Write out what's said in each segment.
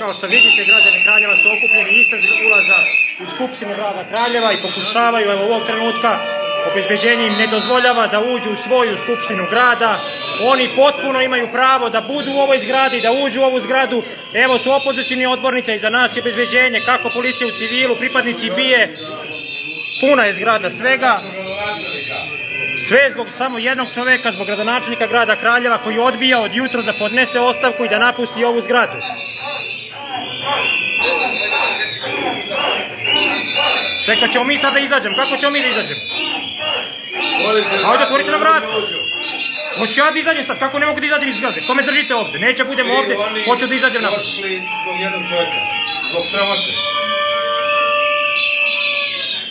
Kao što vidite, građani Kraljeva su okupljeni ispred ulaza u Skupštinu grada Kraljeva i pokušavaju, evo ovog trenutka, obezbeđenje im ne dozvoljava da uđu u svoju Skupštinu grada. Oni potpuno imaju pravo da budu u ovoj zgradi, da uđu u ovu zgradu. Evo su opozicioni odbornici, i za nas je obezbeđenje, kako policija u civilu, pripadnici BIA. Puna je zgrada svega. Sve zbog samo jednog čoveka, zbog gradonačelnika grada Kraljeva, koji odbija od jutra da podnese ostavku i da napusti ovu zgradu. Čekat ćemo mi sad da izađemo. Kako ćemo mi da izađemo? Ajde, otvorite nam vrat. Hoću ja da izađem sad, kako ne mogu da izađem iz zgrade? Što me držite ovde? Neće budem ovde, hoću da izađem napad. Došli zbog jednog čovjeka, zbog sramote.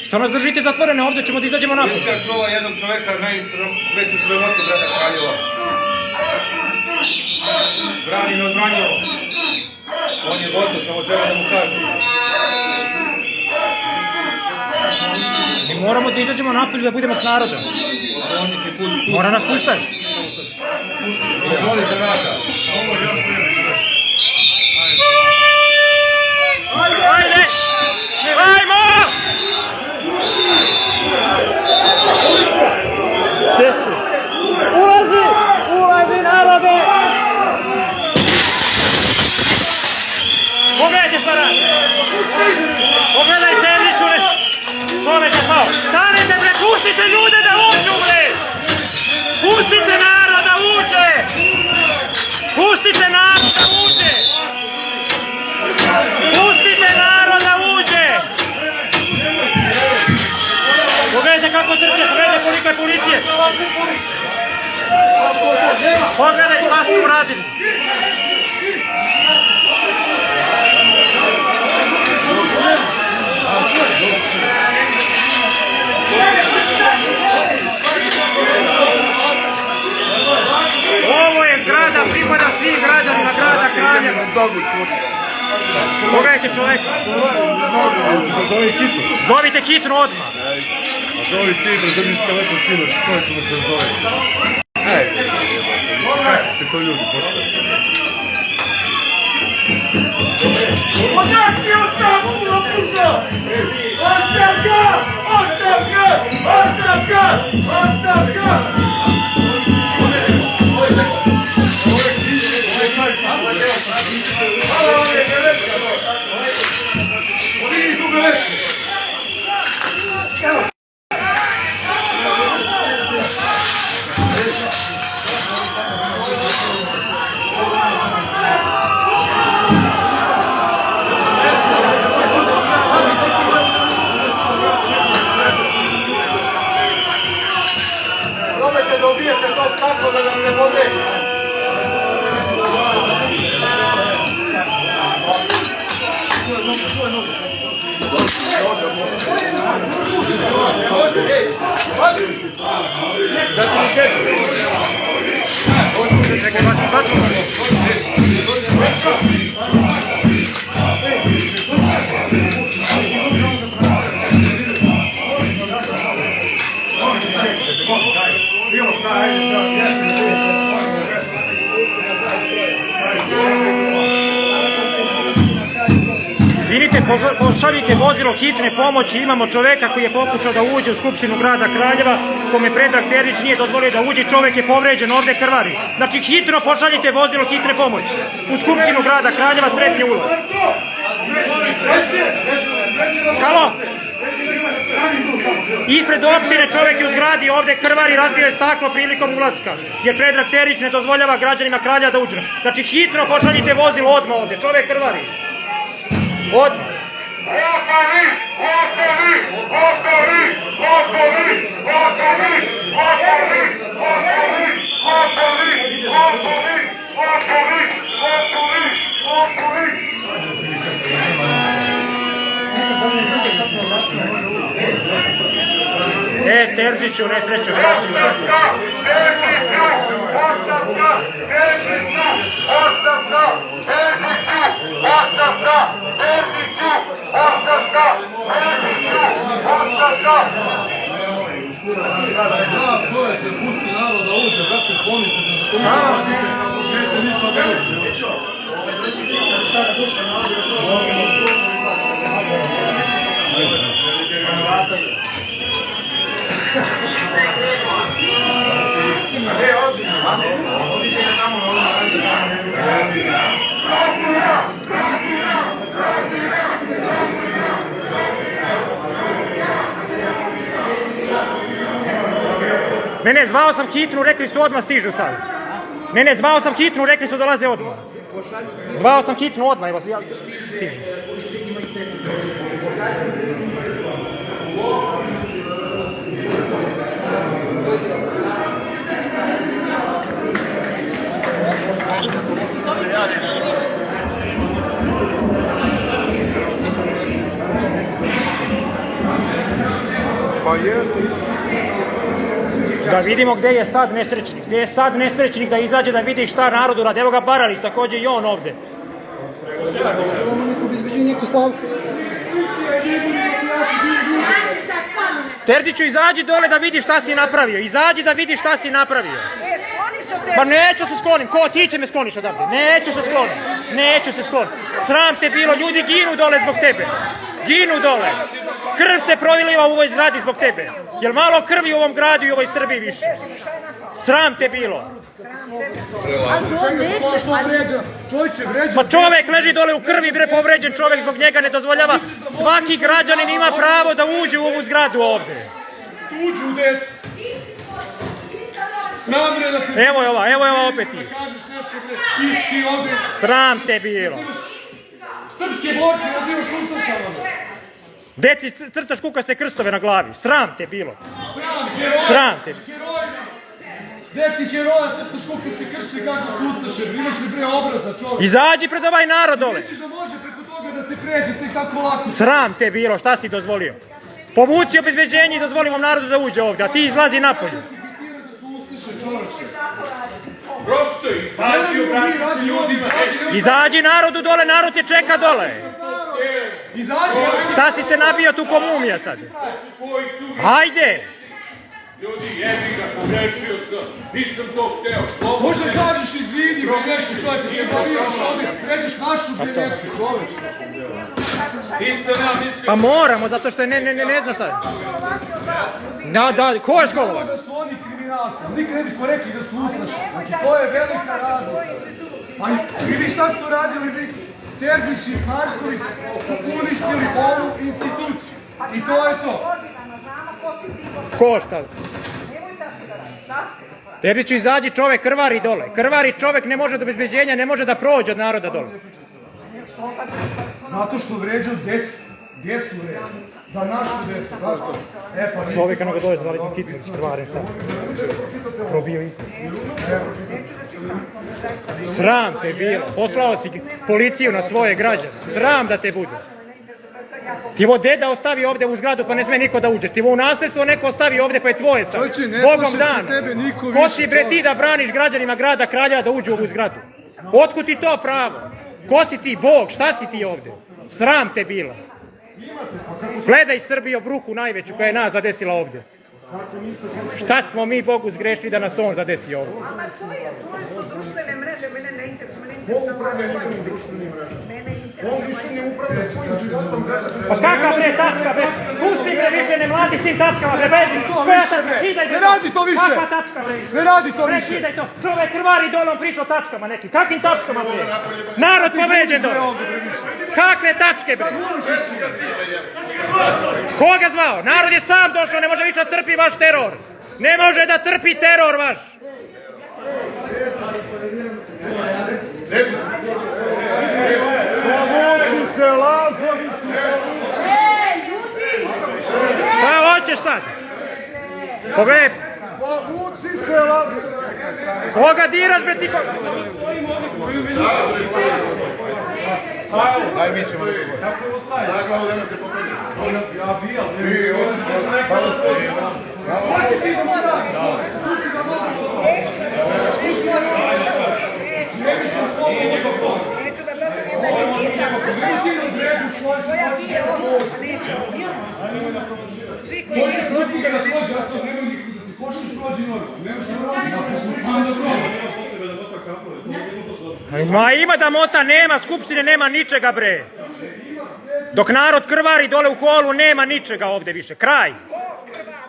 Što nas držite zatvorene ovde, ćemo da izađemo napad. Policija čuva jednog čovjeka najveću sramotu grada Kraljeva. Brani neodbranjivo. On je gotov, samo treba da mu kažem. Mi moramo da izađemo napolje da budemo s narodom. Mora nas pustaš. Odvolite vrata. Ajde! Ajmo! Ulazi! Ulazi narode! Pogledajte šta radi! Pogledajte Erliću! Čovek je pao! Stanite bre! Pustite ljude da uđu bre! Pustite narod da uđe! Pustite narod da uđe! Pustite narod da uđe! Pogledajte kako trče, pogledajte koliko je policije! Pogledajte šta su uradili! Ovo je zgrada, pripada svim građanima grada Kraljeva. Pogledajte čoveka. Zovi Kitru. Zovite Kitru odmah. Zovi Kitru, da mi ste lepo sinoć, ko ćemo se zove. Ajde, se to ljudi postaviti. Ostavki ostavku napuša! Ostavka! Ostavka! Ostavka! Ostavka! Probajte da ubijete to staklo da nam ne podreći. Da se mi sedi. Čekaj, baci. Izvinite, pošaljite vozilo hitne pomoći, imamo čoveka koji je pokušao da uđe u Skupštinu grada Kraljeva, kome Predrag Terzić nije dozvolio da uđe, čovek je povređen, ovde krvari. Znači hitno pošaljite vozilo hitne pomoći u Skupštinu grada Kraljeva, srednji ulaz. Halo? Ispred opštine čovek je u zgradi, ovde krvari, razbio je staklo prilikom ulaska, jer Predrag Terzić ne dozvoljava građanima Kraljeva da uđe. Znači hitno pošaljite vozilo odmah ovde, čovek krvari. Odmah. Ostavi! Ostavi! Ostavi! Ostavi! Ostavi! Ostavi! Ostavi! Ostavi! Ostavi! Ostavi! Ostavi! Terziću, nesreću, šta si uradio? Ostavka! Terziću! Ostavka! Terziću! Ostavka! Terziću! Ostavka! Terziću! Ostavka! Čovječe, pusti narod da uđe, brate, pomislite za to. Ne, zvao sam hitnu, rekli su odmah stižu sad. Ne, zvao sam hitnu, rekli su dolaze odmah. Zvao sam hitnu odmah, evo ja stižem. Pa jesu. Da vidimo gdje je sad nesrećnik. Gdje je sad nesrećnik da izađe da vidi šta narodu radi. Evo ga Baralić, također i on ovdje. Želimo neko obezbeđenje, neku slavku. Terdiću, izađi dole da vidi šta si napravio. Izađi da vidi šta si napravio. Pa neću se sklonim. Ko ti će me skloniš odavde? Neću se sklonim. Neću se sklonim. Sram te bilo. Ljudi ginu dole zbog tebe. Ginu dole. Krv se proviliva u ovoj zgradi zbog tebe. Jel malo krvi u ovom gradu i u ovoj Srbiji više? Sram te bilo. Pa čovjek leži dole u krvi, bre, povređen čovjek, zbog njega ne dozvoljava. Svaki građanin ima pravo da uđe u ovu zgradu ovdje. Uđu, decu. Evo je ova opet ti. Sram te bilo. Srpske borci nazivaš ustašama. Deci crtaš kukaste krstove na glavi. Sram te bilo. Sram te. Deci heroja crtaš kukaste krstove i kažeš ustaše. Imaš li bre obraza, čovjek? Izađi pred ovaj narod dole. Misliš da može preko toga da se pređete tako lako? Sram te bilo, šta si dozvolio? Povuci obezbeđenje i dozvoli ovom narodu da uđe ovdje, a ti izlazi napolju. Prosto, izađi obrati se ljudima. Izađi narodu dole, narod te čeka dole. Šta si se nabio tu ko mumija sad? Hajde! Ljudi, jebi ga, pogrešio sam, nisam to hteo. Možda kažeš izvini, nešto čovječe, se baviraš ovdje, pređeš našu djecu, čovječe. Nisam ja mislio... Pa moramo, zato što ne znaš šta. Da, ko je školovan? Da su oni kriminalci, nikad ne bismo rekli da su ustaše. Znači, to je velika razlika. Ali, vidi šta su radili, vi, Terzić i Marković su uništili ovu instituciju. I to je to. Ko šta? Terziću, izađi, čovjek krvari dole. Krvari čovjek, ne može do obezbeđenja, ne može da prođe od naroda dole. Zato što vređaju djecu. Djecu vređaju. Za našu djecu, tako? Pa čovjeka nego dole zvali smo hitnu, krvaren sad. Probio isto. Sram te bilo. Poslao si policiju na svoje građane. Sram da te bude. Ti ovo deda ostavi ovdje u zgradu pa ne sme niko da uđe. Ti ovo u nasljedstvo neko ostavi ovdje pa je tvoje sad. Bogom dan. Ko si bre ti da braniš građanima grada Kraljeva da uđu u ovu zgradu? Otkud ti to pravo? Ko si ti, Bog? Šta si ti ovdje? Sram te bila. Gledaj Srbijo bruku najveću koja je nas zadesila ovdje. Šta smo mi Bogu zgrešili da nas on zadesi ovdje? To su društvene mreže, mene ne interesuje. On više ne upravlja svojim životom. Pa kakav bre tačka bre? Pusti bre više ne mladi s tim tačkama bre, beži. Ne radi to više. Kakva tačka bre? Ne radi to više. Prekidaj to. Čovjek krvari dole, on priča o tačkama nekim. Kakvim tačkama bre? Narod povređen dole. Kakve tačke bre? Koga zvao? Narod je sam došao, ne može više da trpi vaš teror. Ne može da trpi teror vaš. Povuci se, Lazoviću! Šta hoćeš sad? Pogledaj. Povuci se, Lazoviću! Koga diraš bre ti? Daj mi ćemo neko. Daj glavu da nam se pokrene. Ja bijal. I Neću da dođem da je pitan, koja nije ovo, neću. Svi koji nije Srpika da prođe, a to nemoj nikog da se košiš prođi novi. Nemaš da prođi, zato što Ma ima da mota, nema skupštine, nema ničega bre. Dok narod krvari dole u holu, nema ničega ovdje više, kraj.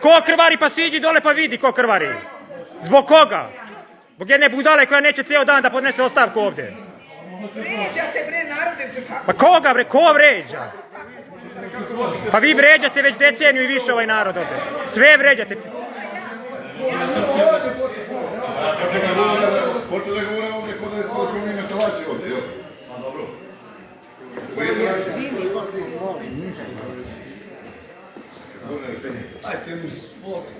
Ko krvari, pa siđi dole pa vidi ko krvari. Zbog koga? Zbog jedne budale koja neće cijel dan da podnese ostavku ovdje. Vrijeđate bre narode za kako? Pa koga bre, ko vređa? Pa vi vređate već deceniju i više ovaj narod ovdje. Sve vređate. Počeo da govorim ovdje kod da smo mi metalači ovdje, jel? A dobro. Ajte mi fotko,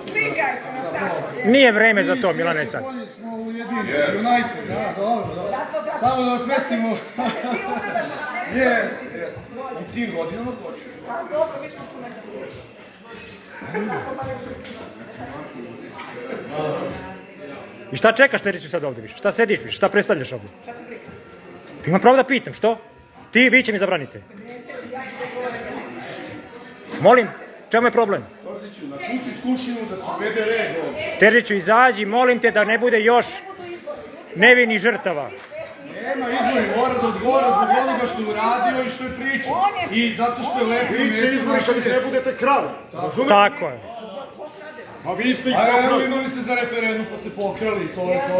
Slikaj, stavljaj. Nije vreme za to, Milane, sad. Oni smo ujedinjeni, United, da, dobro. Samo da vas mestimo. Jeste, jeste. U tim godinama počeo. Pa dobro, mi smo tu nekako. I šta čekaš Teriću sad ovdje više? Šta sediš više? Šta predstavljaš ovdje? Imam pravo da pitam, što? Vi će mi zabranite. Molim, čemu je problem? Torziću, na putu iskušimo da se uvede red ovdje. Teriću, izađi, molim te da ne bude još nevinih žrtava. Nema izbori, mora da odgovara zbog onoga što je uradio i što je pričao. I zato što je lepo Priče izbori kad ne budete krali. Tako je. A vi ste ih A evo pokrali. imali ste za referendum pa ste pokrali, to je to.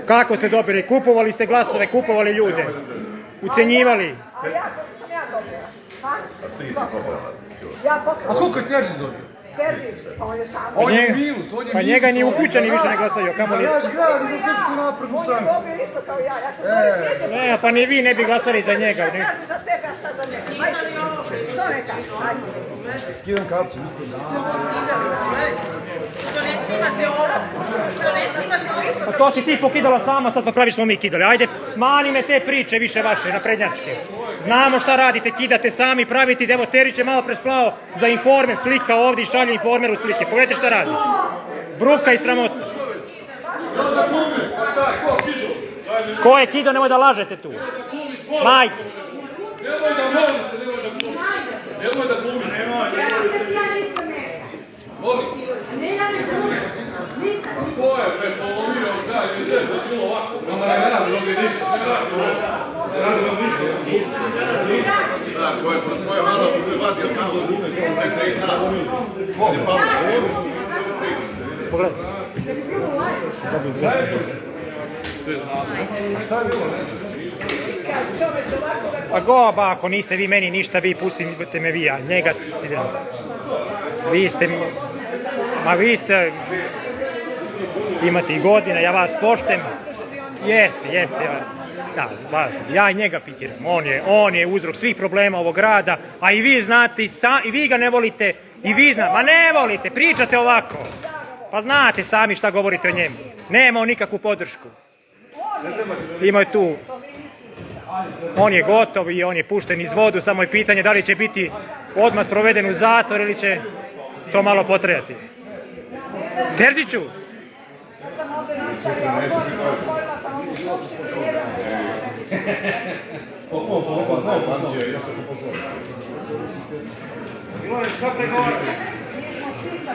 Kako ste dobili? Kupovali ste glasove, kupovali ljude. Ucenjivali. A ja, koliko sam ja dobila? Ha? Ja A pokrala. koliko je Terzić dobio? Terzić, pa on je sam. On je minus, on je Pa minus. njega ni ukućani više ne glasaju, kamo li... Za naš grad i za Srpsku naprednu On je stranku. dobio isto kao ja, ja sam dobio sjećam. Ne, pa ni vi ne bi glasali za njega. Šta kažu za tebe, a šta za njega? Ajde, što ne kažu? Ajde. Skidam kapću, isto da. Pa to si ti pokidala sama, sad pa praviš smo mi kidali. Ajde, mani me te priče više vaše, naprednjačke. Znamo šta radite, kidate sami, pravite, evo Terić je malo preslao za Informer, slika ovdje i šalje Informeru slike. Pogledajte šta radi. Bruka i sramota. Ko je kido, nemoj da lažete tu. Majke. Da, ko je kroz svoje hala privatio tamo, ne 3 sata. Ne pa Pogledaj. Pa go, ba, ako niste vi meni ništa, vi pustite me vi, a njega si da... Vi ste... Ma vi ste... Imate i godina, ja vas poštem. Jeste, ja. Da, važno. Ja i njega pitiram. On je uzrok svih problema ovog grada, a i vi znate, i vi ga ne volite, i vi znate, ma ne volite, pričate ovako. Pa znate sami šta govorite o njemu. Nema on nikakvu podršku. Ima je tu. On je gotov i on je pušten iz vodu, samo je pitanje da li će biti odmah sproveden u zatvor ili će to malo potrajati. Terziću! Sam ovdje nastavila, otvorila sam ovu skupštinu za jedan.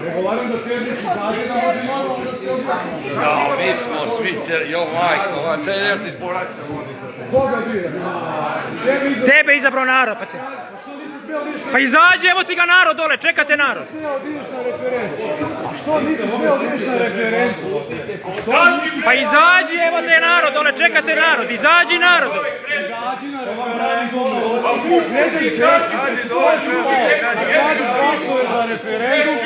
Pregovaram da Terzić izađe da može malo da se obrati. No, mi smo svi, jo majko, ja se izboraćam. Koga bira? Tebe izabrao narod, pa te... Pa izađi, evo ti ga narod dole, čekate narod. Što nisi smeo da ideš na referendum? Pa izađi, evo te narod dole, čekate narod, izađi narod. Izađi na referendum. Sljedeći peti, radiš glasove za referendum,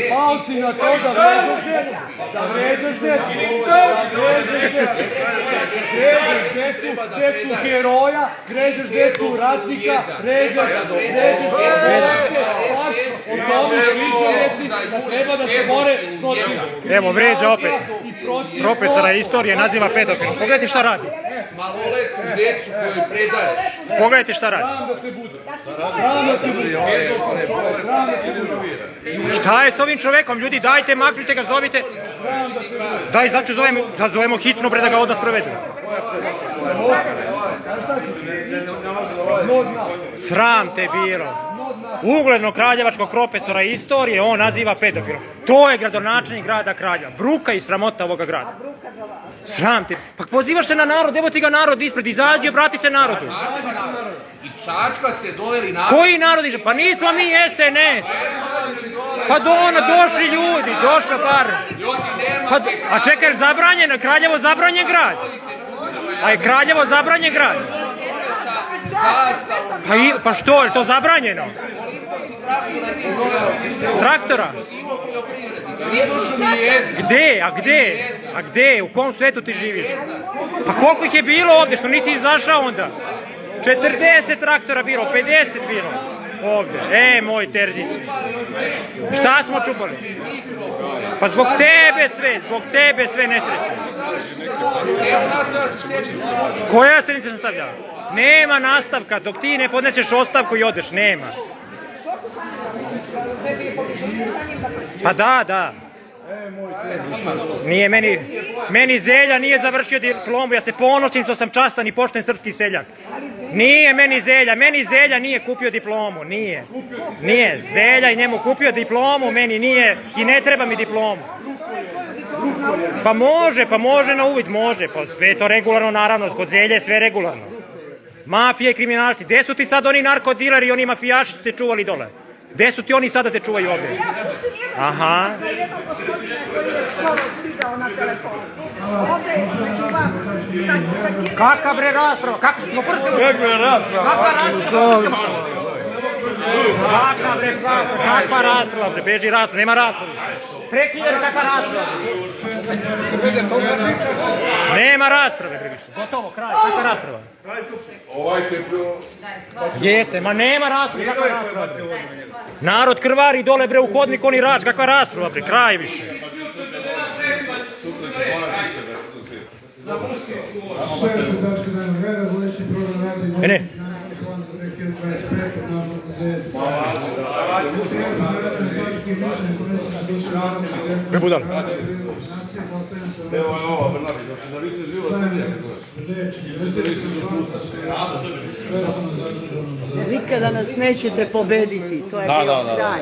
spao si na to da vređaš decu heroja, vređaš decu ratnika, vređaš baš o tome priča da treba da se bore protiv. Evo, vređa opet. Profesora istorije naziva pedofilom. Pogledajte šta radi. Maloletnu djecu koju predaješ. Pogledajte šta radi. Sram da te bude. Sram da te bude. Sram da te bude. Šta je s ovim čovekom? Ljudi, dajte, maknite ga, zovite. Daj, znači zovemo hitno pre da ga odmah sprovedu. Šta si? Sram te bilo. uglednog kraljevačkog profesora istorije, on naziva pedofilom. To je gradonačelnik grada Kraljeva. Bruka i sramota ovoga grada. Sram ti. Pa pozivaš se na narod, evo ti ga narod ispred, izađi, obrati se narodu. Iz Čačka ste doveli narod. Koji narod iže? Pa nismo mi SNS. Pa došli ljudi, došla par. Pa, a čekaj, zabranjeno, Kraljevo zabranjen grad. A je Kraljevo zabranjen grad. Pa što, je to zabranjeno? Traktora? Gde? A gde? U kom svetu ti živiš? Pa koliko ih je bilo ovdje, što nisi izašao onda? 40 traktora bilo, 50 bilo ovdje. Moj Terzić. Šta smo čupali? Pa zbog tebe sve nesreće. Koja se nice nastavlja? Nema nastavka, dok ti ne podneseš ostavku i odeš, nema. Pa da. Nije meni Zelja nije završio diplomu, ja se ponosim što sam častan i pošten srpski seljak. Nije meni Zelja nije kupio diplomu, nije. Zelja i njemu kupio diplomu, meni nije i ne treba mi diplomu. Pa može na uvid, može, pa sve je to regularno naravno, kod Zelje je sve regularno. Mafije i kriminalci, gde su ti sad oni narkodileri i oni mafijaši su te čuvali dole? Gde su ti oni sada te čuvaju ovdje? Aha. Za jednog gospodina koji je skoro stigao na telefonu. Ovdje među vama. Kaka bre rasprava? Kakva rasprava? Beži rasprava, nema rasprava. Prekidaj kakva rasprava. Nema rasprave, bre više. Gotovo, kraj, kakva rasprava? Jeste, ma nema rasprave, kakva rasprava? Narod krvari dole bre u hodnik, oni rač, kakva rasprava bre, kraj više. Ne. Bre budal. Nikada nas nećete pobediti, to je bio kraj.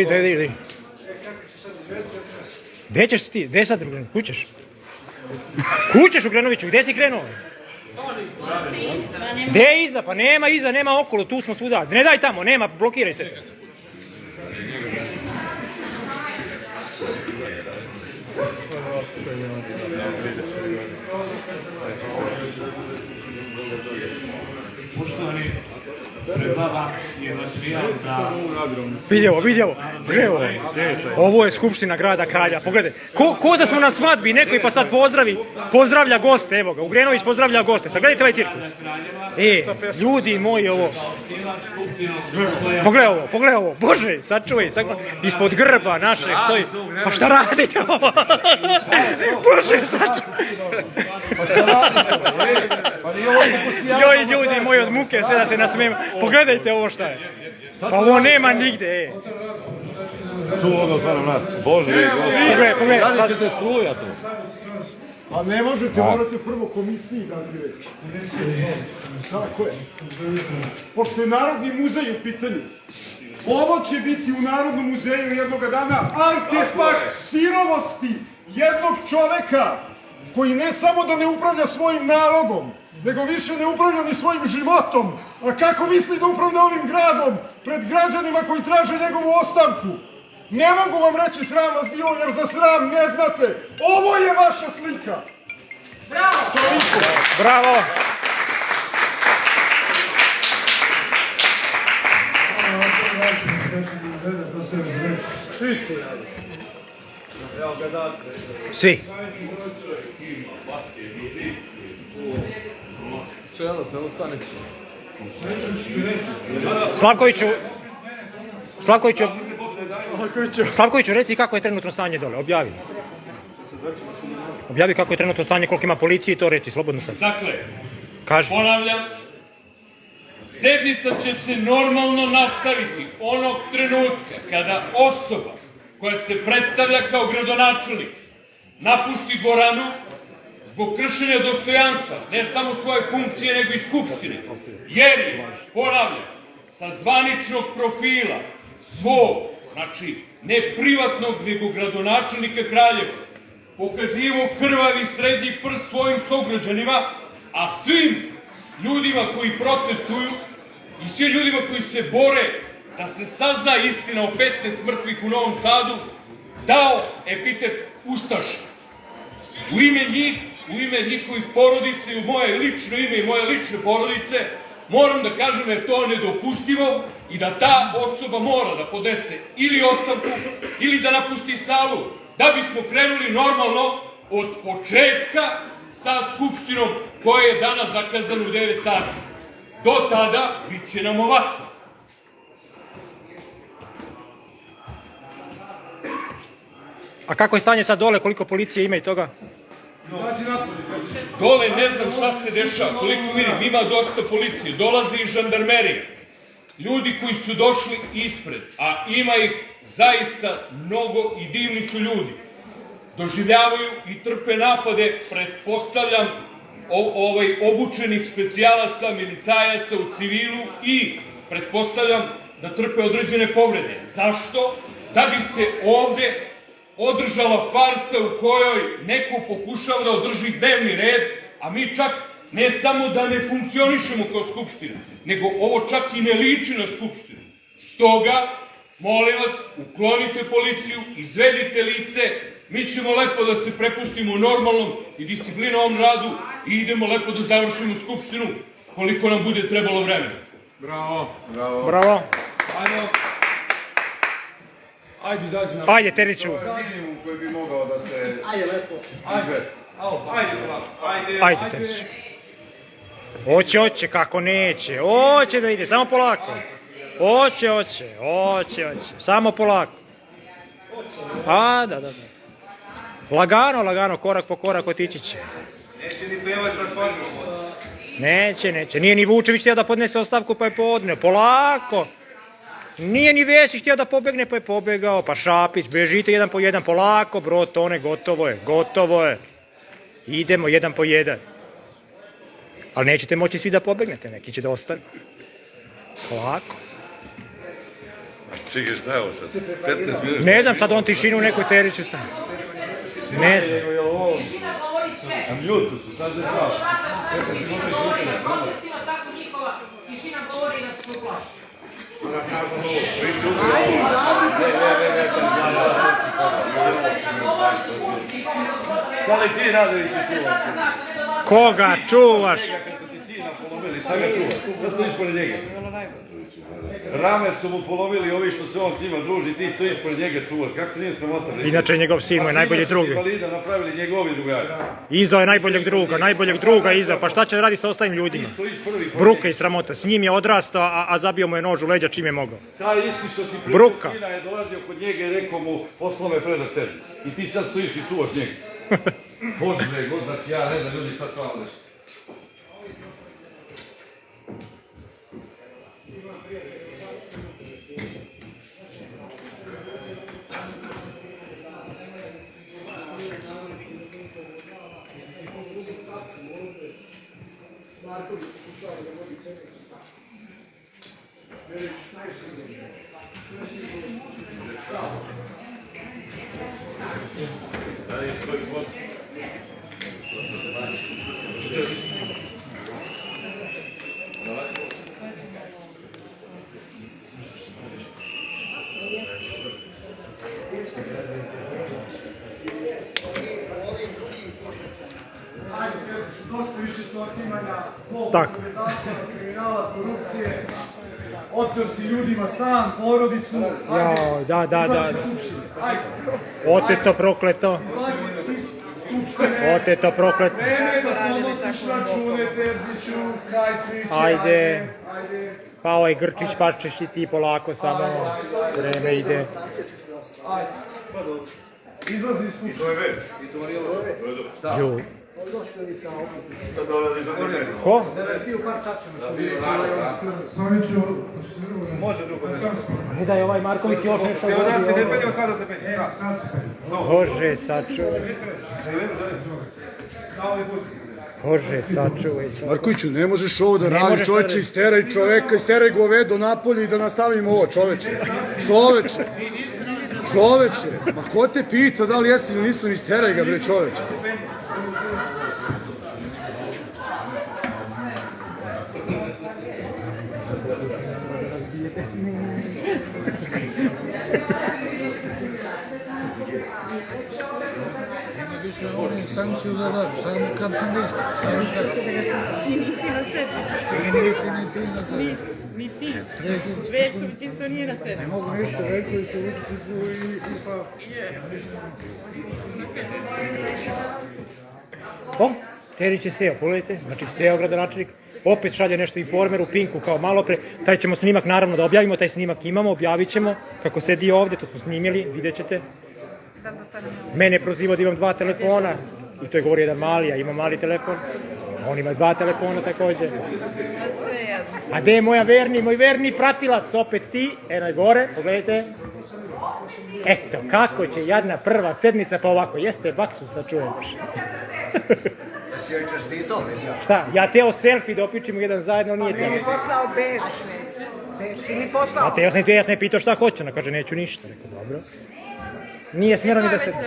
Dej. Gde ćeš ti? Gde sad? Kućeš? Kućeš u Grenoviću, gde si krenuo? Gde je iza? Pa nema iza, nema okolo, tu smo svuda. Ne daj tamo, nema, blokiraj se. Poštovani, pred vama je materijal da... Vidjevo, ovo je Skupština grada Kralja, pogledaj. Ko da smo na svadbi, neko i pa sad pozdravlja goste, evo ga, Ugrenović pozdravlja goste, sad gledajte ovaj cirkus. Ljudi moji, ovo. Pogledaj ovo, Bože, sačuvaj, ispod grba našeg stoji. Pa šta radite ovo? Bože, sačuvaj. Joj, ljudi moji, od muke sve da se nasmijem. Pogledajte ovo šta je. Pa ovo nema nigde, Čuo ovo otvaram nas. Bože, Pogledaj. da li ćete struja to? Pa ne možete, morate prvo komisiji dati reći. Tako je. Pošto je Narodni muzej u pitanju, ovo će biti u Narodnom muzeju jednoga dana artefakt sirovosti jednog čoveka koji ne samo da ne upravlja svojim narodom, nego više ne upravlja ni svojim životom. A kako misli da upravlja ovim gradom pred građanima koji traže njegovu ostavku? Ne mogu vam reći sram vas bilo, jer za sram ne znate. Ovo je vaša slika. Bravo! Bravo! Svi. Slavkoviću, reci kako je trenutno stanje dole, objavi. Objavi kako je trenutno stanje, koliko ima policije i to reci, slobodno sad. Dakle, Kaži. ponavljam, sednica će se normalno nastaviti onog trenutka kada osoba koja se predstavlja kao gradonačelnik, napusti dvoranu zbog kršenja dostojanstva, ne samo svoje funkcije, nego i skupštine, jer je, ponavljam, sa zvaničnog profila svog, znači ne privatnog, nego gradonačelnika Kraljeva, pokazivo krvavi srednji prst svojim sograđanima, a svim ljudima koji protestuju i svim ljudima koji se bore da se sazna istina o 15 mrtvih u Novom Sadu, dao epitet Ustaša. U ime njih, u ime njihovih porodica i u moje lično ime i moje lične porodice, moram da kažem da je to nedopustivo i da ta osoba mora da podese ili ostavku ili da napusti salu, da bismo krenuli normalno od početka sa skupštinom koja je danas zakazana u 9 sati. Do tada bit će nam ovako. A kako je stanje sad dole, koliko policije ima i toga? Dole ne znam šta se dešava, koliko vidim, ima dosta policije, dolazi i žandarmerija. Ljudi koji su došli ispred, a ima ih zaista mnogo i divni su ljudi, doživljavaju i trpe napade, pretpostavljam, obučenih specijalaca, milicajaca u civilu i pretpostavljam da trpe određene povrede. Zašto? Da bi se ovde održala farsa u kojoj neko pokušava da održi dnevni red, a mi čak ne samo da ne funkcionišemo kao skupština, nego ovo čak i ne liči na skupštinu. Stoga, molim vas, uklonite policiju, izvedite lice, mi ćemo lepo da se prepustimo u normalnom i disciplinovom radu i idemo lepo da završimo skupštinu koliko nam bude trebalo vremena. Bravo. Bravo. Ajde, izađi na... Ajde, Teriću. Minimum koji bi mogao da se izvede. Ajde, Teriću. Hoće, kako neće. Hoće da ide, samo polako. Hoće. Samo polako. A, da. Lagano, korak po korak otići će. Neće ni pevać na svadbu. Neće. Nije ni Vučević htio da podnese ostavku pa je podneo. Polako. Nije ni Vesić htio da pobegne pa je pobegao. Pa Šapić, bežite jedan po jedan. Polako, bro, Tone, gotovo je. Idemo jedan po jedan. Ali nećete moći svi da pobegnete, neki će da ostane. Polako. Čekaj, šta je ovo sad? 15 minuta? Ne znam, sad on tišinu u nekoj Teriću stane. Ne znam. Ljuto su, sad je sad. Tišina govori da se uplaši. Šta li ti radiš i čuvaš? Koga čuvaš? Kad su ti sina polovili, šta ga čuvaš? Šta stojiš pored njega? Rame su mu polovili ovi što se on s njima druži, ti stojiš pored njega čuvaš. Kako ti nije sramota? Inače njegov sin mu je najbolji drug. Invalida napravili njegovi drugari. Izdao je najboljeg druga izdao. Pa šta će radi sa ostalim ljudima? Bruka i sramota. S njim je odrastao, a zabio mu je nož u leđa čim je mogao. Taj isti što ti Bruka. sina je dolazio kod njega i rekao mu poslao me predat tebi. I ti sad stojiš i čuvaš njega. Bože, znači ja ne znam ljudi šta s vama nešto. Dosta više su otimanja, Tako. zakona, kriminala, korupcije, oteo si ljudima stan, porodicu, Jao, da. Ajde, Oteto prokleto. izlazi iz skupštine, Oteto prokleto. vreme je da ponosiš račune, Terziću, kraj priče, Ajde. ajde, Pa ovaj Grčić pačeš i ti polako samo. Vreme ide. ajde, izlazi iz skupštine. Ju. Ko? Ne da je ovaj Marković još nešto uradio. Bože, sačuvaj. Bože, sačuvaj. Markoviću, ne možeš ovo da radiš, čoveče, isteraj čoveka, isteraj govedo napolje i da nastavimo ovo, čoveče. Čoveče, ma ko te pita da li jesi ili nisam, isteraj ga bre, čoveče. Više oni sankciju da daš, samo kad sam isto. Ti nisi na sedmici. Ti nisi ni ti na sedmici. Ni ti. Veljković isto nije na sedmici. Ne mogu ništa, Veljković u Učitiću i pa... O, Terić je seo, pogledajte, znači seo gradonačelnik, opet šalje nešto Informeru, Pinku kao malo pre, taj ćemo snimak naravno da objavimo, taj snimak imamo, objavit ćemo, kako sedi ovdje, to smo snimili, vidjet ćete. Mene prozivao da imam 2 telefona, i to je govori jedan mali, ja imam mali telefon, on ima 2 telefona također. A gde je moj verni pratilac, opet ti, najgore, pogledajte. Eto, kako će jadna prva sedmica pa ovako, jeste baksu sačuvaš. Si joj čestito, veća. Šta, ja teo selfie da opičimo jedan zajedno, nije teo. Nije mi poslao beč. Beč si mi poslao. A te ja sam je pitao šta hoće, ona kaže neću ništa, rekao dobro. Nije smjelo ni da sedne.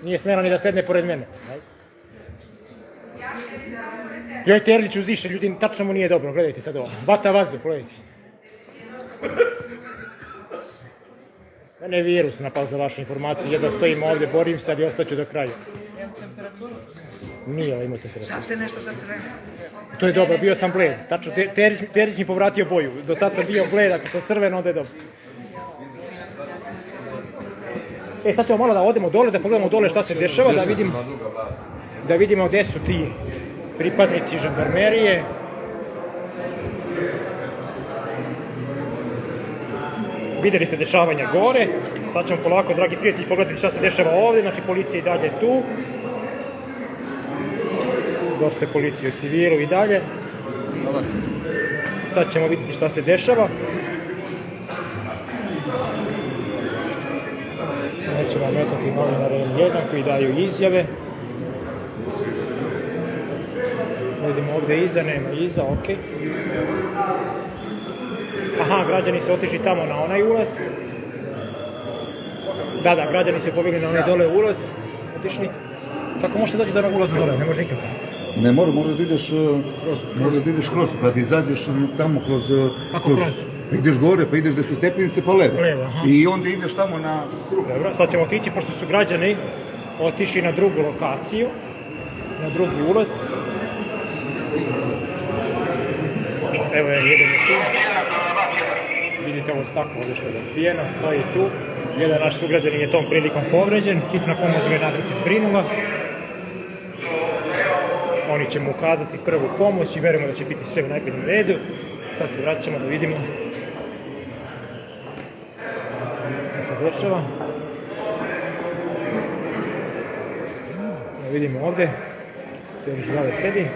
Nije smjelo ni da sedne pored mene. Joj Terlić uzdiše, ljudi, tačno mu nije dobro, gledajte sad ovo. Vata vazduh, gledajte. Mene je virus napao za vašu informaciju, jedva stojim ovdje, borim sad i ostaću do kraja. Nije ovo imao temperaturu. Sad se nešto zacrveno. To je dobro, bio sam bled. Tačno, Terić mi povratio boju. Do sad sam bio bled, ako sam crven, onda je dobro. Sad ćemo malo da odemo dole, da pogledamo dole šta se dešava, da vidimo gdje su ti pripadnici žandarmerije. Vidjeli ste dešavanja gore, sad ćemo polako, dragi prijatelji, pogledati šta se dešava ovdje, znači policija i dalje tu. Dosta je policije u civilu i dalje. Sad ćemo vidjeti šta se dešava. Nećemo metati novinare N1 koji daju izjave. Vidimo ovdje iza, nema iza, ok. Aha, građani su otišli tamo na onaj ulaz. Da, građani su pobjegli na onaj dole ulaz. Otišli. Kako možete doći do onog ulaza dole? Ne može nikako. Ne mora da ideš kroz, pa ti izađeš tamo kroz... Kako kroz? Ideš gore, pa ideš gde su stepenice, pa levo. Aha. I onda ideš tamo na... Dobro, sad ćemo otići, pošto su građani otišli na drugu lokaciju, na drugi ulaz. Evo je, jedan je tu. Vidite ovo staklo ovdje što je razbijeno, stoji tu. Jedan naš sugrađanin je tom prilikom povređen, hitna pomoć ga je nadam se zbrinula. Oni će mu ukazati prvu pomoć i verujemo da će biti sve u najboljem redu. Sad se vraćamo da vidimo što se dešava. Da vidimo ovdje, Terić dalje sedi.